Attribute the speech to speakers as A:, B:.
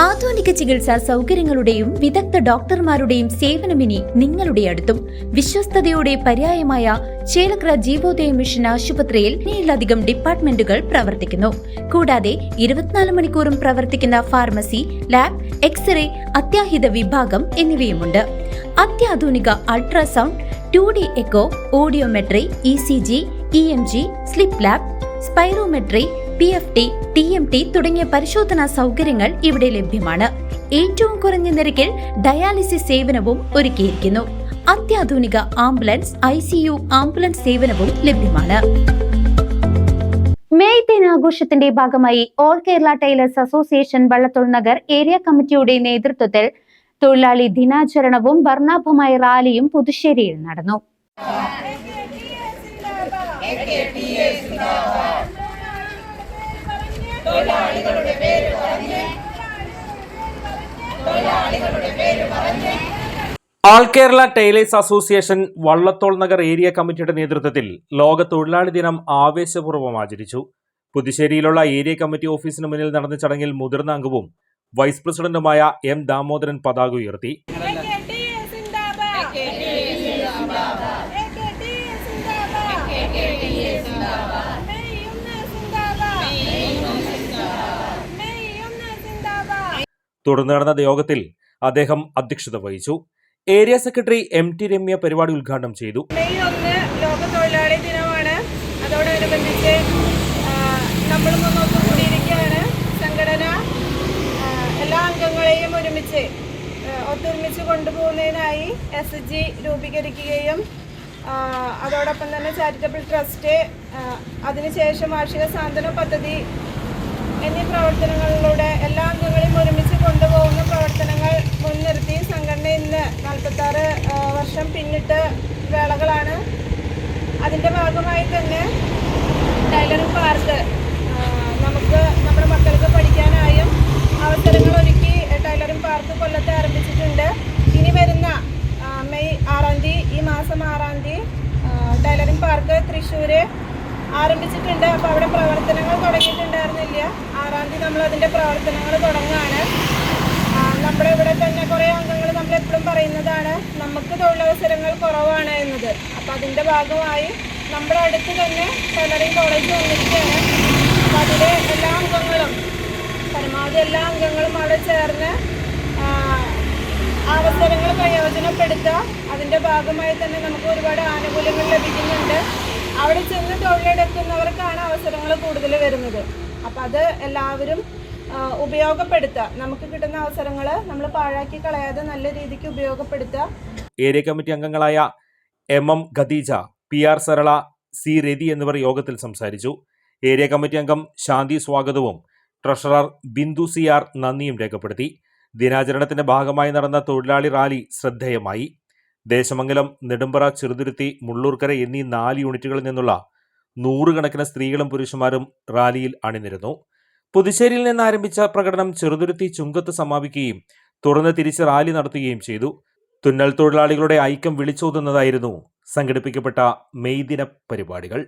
A: ആധുനിക ചികിത്സാ സൗകര്യങ്ങളുടെയും വിദഗ്ധ ഡോക്ടർമാരുടെയും സേവനമിനി നിങ്ങളുടെ അടുത്തും. വിശ്വസ്തതയുടെ പര്യായമായ ചേലക്കര ജീവോദയ മിഷൻ ആശുപത്രിയിൽ 7ലധികം ഡിപ്പാർട്ട്മെന്റുകൾ പ്രവർത്തിക്കുന്നു. കൂടാതെ 24 മണിക്കൂറും പ്രവർത്തിക്കുന്ന ഫാർമസി, ലാബ്, എക്സ്റേ, അത്യാഹിത വിഭാഗം എന്നിവയുമുണ്ട്. അത്യാധുനിക ultrasound, 2D echo, audiometry, ECG, EMG, sleep lab, spirometry, PFT, TMT തുടങ്ങിയ പരിശോധനാ സൗകര്യങ്ങൾ ഇവിടെ ലഭ്യമാണ്. ഏറ്റവും കുറഞ്ഞ നിരക്കിൽ ഡയാലിസിസ് സേവനവും ഒരുക്കിയിരിക്കുന്നു. അത്യാധുനിക ആംബുലൻസ്, ICU ആംബുലൻസ് സേവനവും ലഭ്യമാണ്. മെയ് ദിനാഘോഷത്തിന്റെ ഭാഗമായി all Kerala tailors association Vallathol Nagar area കമ്മിറ്റിയുടെ നേതൃത്വത്തിൽ തൊഴിലാളി ദിനാചരണവും വർണ്ണാഭമായ റാലിയും പുതുശ്ശേരിയിൽ നടന്നു.
B: All Kerala tailors association Vallathol Nagar area കമ്മിറ്റിയുടെ നേതൃത്വത്തിൽ ലോക തൊഴിലാളി ദിനം ആവേശപൂർവ്വം ആചരിച്ചു. പുതുശ്ശേരിയിലുള്ള ഏരിയ കമ്മിറ്റി ഓഫീസിന് മുന്നിൽ നടന്ന ചടങ്ങിൽ മുതിർന്ന അംഗവും വൈസ് പ്രസിഡന്റുമായ M. ദാമോദരൻ പതാക ഉയർത്തി. തുടർന്ന് നടന്ന യോഗത്തിൽ അദ്ദേഹം അധ്യക്ഷത വഹിച്ചു. ഏരിയ സെക്രട്ടറി MT രമ്യ പരിപാടി ഉദ്ഘാടനം ചെയ്തു.
C: മെയ് 1 ലോക തൊഴിലാളി ദിനമാണ്. അതോടനുബന്ധിച്ച് നമ്മൾ മുന്നോട്ട് കൂടിയിരിക്കുകയാണ്. സംഘടന എല്ലാ അംഗങ്ങളെയും ഒത്തൊരുമിച്ച് കൊണ്ടുപോകുന്നതിനായി SG രൂപീകരിക്കുകയും അതോടൊപ്പം തന്നെ ചാരിറ്റബിൾ ട്രസ്റ്റ്, അതിനുശേഷം വാർഷിക സാന്ത്വന പദ്ധതി എന്നീ പ്രവർത്തനങ്ങളിലൂടെ എല്ലാ അംഗങ്ങളെയും ഒരുമിച്ച് കൊണ്ടുപോകുന്ന പ്രവർത്തനങ്ങൾ മുൻനിർത്തി സംഘടന ഇന്ന് 46 വർഷം പിന്നിട്ട വേളകളാണ്. അതിൻ്റെ ഭാഗമായി തന്നെ ടൈലറിംഗ് പാർക്ക് നമുക്ക് നമ്മുടെ മക്കൾക്ക് പഠിക്കാനായും അവസരങ്ങൾ ഒരുക്കി ടൈലറിംഗ് പാർക്ക് കൊല്ലത്ത് ആരംഭിച്ചിട്ടുണ്ട്. ഇനി വരുന്ന മെയ് 6-ാം തീയതി, ഈ മാസം 6-ാം തീയതി ടൈലറിംഗ് പാർക്ക് തൃശ്ശൂർ ആരംഭിച്ചിട്ടുണ്ട്. അപ്പോൾ അവിടെ പ്രവർത്തനങ്ങൾ തുടങ്ങിയിട്ടുണ്ടായിരുന്നില്ല. 6-ാം തീയതി നമ്മൾ അതിൻ്റെ പ്രവർത്തനങ്ങൾ തുടങ്ങുകയാണ്. നമ്മുടെ ഇവിടെ തന്നെ കുറേ അംഗങ്ങൾ നമ്മളെപ്പോഴും പറയുന്നതാണ് നമുക്ക് തൊഴിലവസരങ്ങൾ കുറവാണ് എന്നത്. അപ്പോൾ അതിൻ്റെ ഭാഗമായി നമ്മുടെ അടുത്ത് തന്നെ ടൈലറിംഗ് കോളേജ് വന്നിരിക്കുകയാണ്. അപ്പോൾ അതിലെ എല്ലാ അംഗങ്ങളും പരമാവധി എല്ലാ അംഗങ്ങളും അവിടെ ചേർന്ന് അവസരങ്ങൾ പ്രയോജനപ്പെടുത്തുക. അതിൻ്റെ ഭാഗമായി തന്നെ നമുക്ക് ഒരുപാട് ആനുകൂല്യങ്ങൾ ലഭിക്കുന്നുണ്ട്. അവിടെ ചെന്ന് തൊഴിലെടുക്കുന്നവർക്കാണ് അവസരങ്ങൾ കൂടുതൽ വരുന്നത്. അപ്പം അത് എല്ലാവരും ഉപയോഗപ്പെടുത്തുക. നമുക്ക് കിട്ടുന്ന അവസരങ്ങൾ നമ്മൾ പാഴാക്കി കളയാതെ നല്ല രീതിക്ക് ഉപയോഗപ്പെടുത്തുക.
B: ഏരിയ കമ്മിറ്റി അംഗങ്ങളായ MM Khadeeja, PR Sarala, C Rathi എന്നിവർ യോഗത്തിൽ സംസാരിച്ചു. ഏരിയ കമ്മിറ്റി അംഗം ശാന്തി സ്വാഗതവും ട്രഷറർ ബിന്ദു CR നന്ദിയും രേഖപ്പെടുത്തി. ദിനാചരണത്തിന്റെ ഭാഗമായി നടന്ന തൊഴിലാളി റാലി ശ്രദ്ധേയമായി. ദേശമംഗലം, നെടുമ്പറ, ചെറുതുരുത്തി, മുള്ളൂർക്കര എന്നീ 4 യൂണിറ്റുകളിൽ നിന്നുള്ള 100 കണക്കിന് സ്ത്രീകളും പുരുഷന്മാരും റാലിയിൽ അണിനിരന്നു. പുതുശ്ശേരിയിൽ നിന്ന് ആരംഭിച്ച പ്രകടനം ചെറുതുരുത്തി ചുങ്കത്ത് സമാപിക്കുകയും തുടർന്ന് തിരിച്ച് റാലി നടത്തുകയും ചെയ്തു. തുന്നൽ തൊഴിലാളികളുടെ ഐക്യം വിളിച്ചോതുന്നതായിരുന്നു സംഘടിപ്പിക്കപ്പെട്ട മെയ് ദിന പരിപാടികൾ.